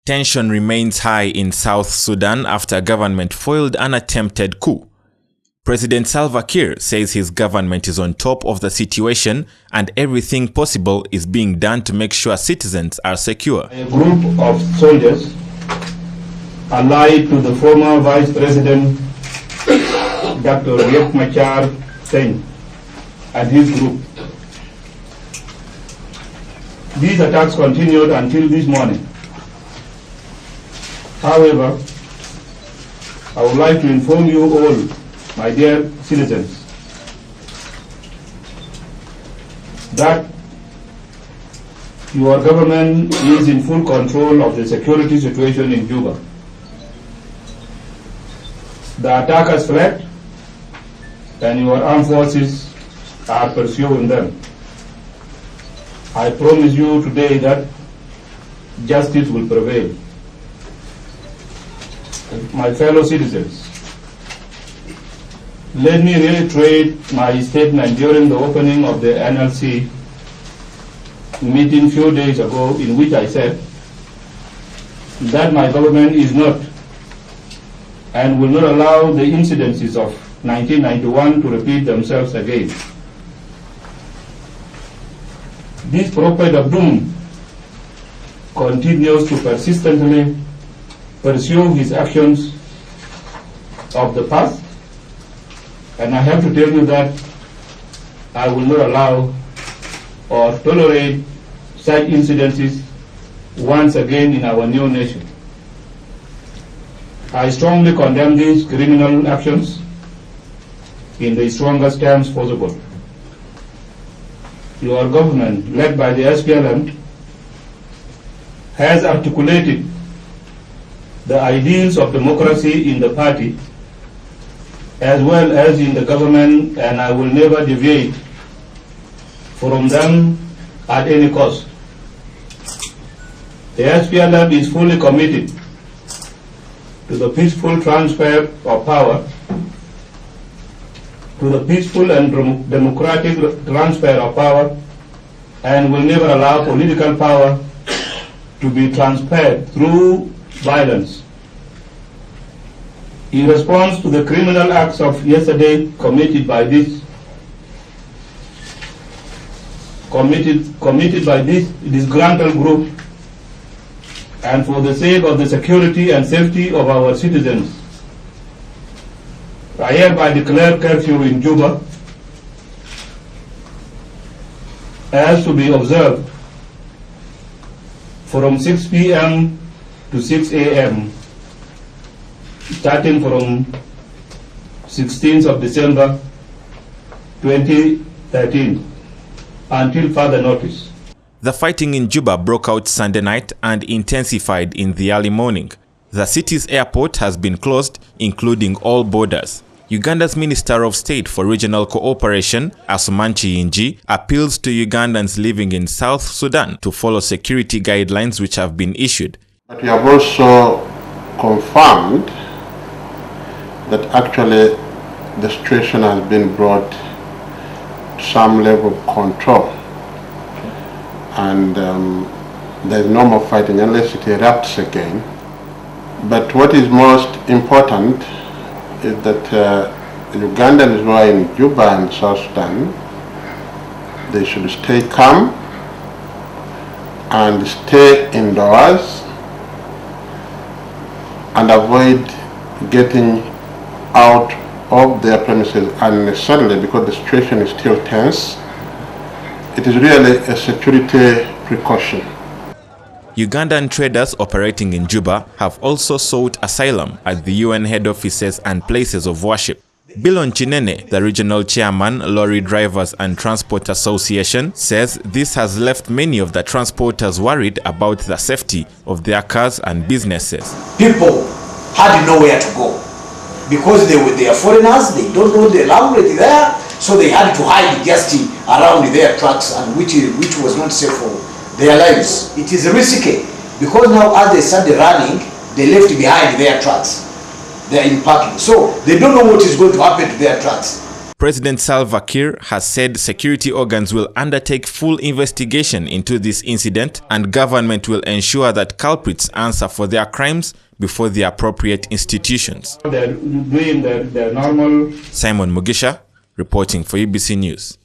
Tension remains high in South Sudan after government foiled an attempted coup. President Salva Kiir says his government is on top of the situation and everything possible is being done to make sure citizens are secure. A group of soldiers allied to the former Vice President Dr. Riek Machar and his group. These attacks continued until this morning. However, I would like to inform you all, my dear citizens, that your government is in full control of the security situation in Juba. The attackers fled, and your armed forces are pursuing them. I promise you today that justice will prevail. My fellow citizens, let me reiterate my statement during the opening of the NLC meeting a few days ago, in which I said that my government is not and will not allow the incidences of 1991 to repeat themselves again. This prophet of doom continues to persistently pursue his actions of the past, and I have to tell you that I will not allow or tolerate such incidences once again in our new nation. I strongly condemn these criminal actions in the strongest terms possible. Your government, led by the SPLM, has articulated the ideals of democracy in the party as well as in the government, and I will never deviate from them at any cost. The SPLM is fully committed to the peaceful transfer of power, to the peaceful and democratic transfer of power, and will never allow political power to be transferred through violence. In response to the criminal acts of yesterday committed by this disgruntled group, and for the sake of the security and safety of our citizens, I hereby declare curfew in Juba as to be observed from 6 p.m. to 6 a.m. starting from 16th of December 2013 until further notice. The fighting in Juba broke out Sunday night and intensified in the early morning. The city's airport has been closed, including all borders. Uganda's Minister of State for Regional Cooperation, Asuman Kiyingi, appeals to Ugandans living in South Sudan to follow security guidelines which have been issued. But we have also confirmed that actually the situation has been brought to some level of control, and there is no more fighting unless it erupts again. But what is most important is that Ugandans who are in Juba and South Sudan, they should stay calm and stay indoors and avoid getting out of their premises unnecessarily, because the situation is still tense. It is really a security precaution. Ugandan traders operating in Juba have also sought asylum at the UN head offices and places of worship. Bilon Chinene, the regional chairman, Lorry Drivers and Transport Association, says this has left many of the transporters worried about the safety of their cars and businesses. People had nowhere to go because they are foreigners, they don't know the language there, so they had to hide just around their trucks, and which was not safe for their lives. It is risky because now as they started running, they left behind their trucks. They are in parking, so they don't know what is going to happen to their trucks. President Salva Kiir has said security organs will undertake full investigation into this incident and government will ensure that culprits answer for their crimes before the appropriate institutions. They're doing their normal. Mugisha reporting for UBC News.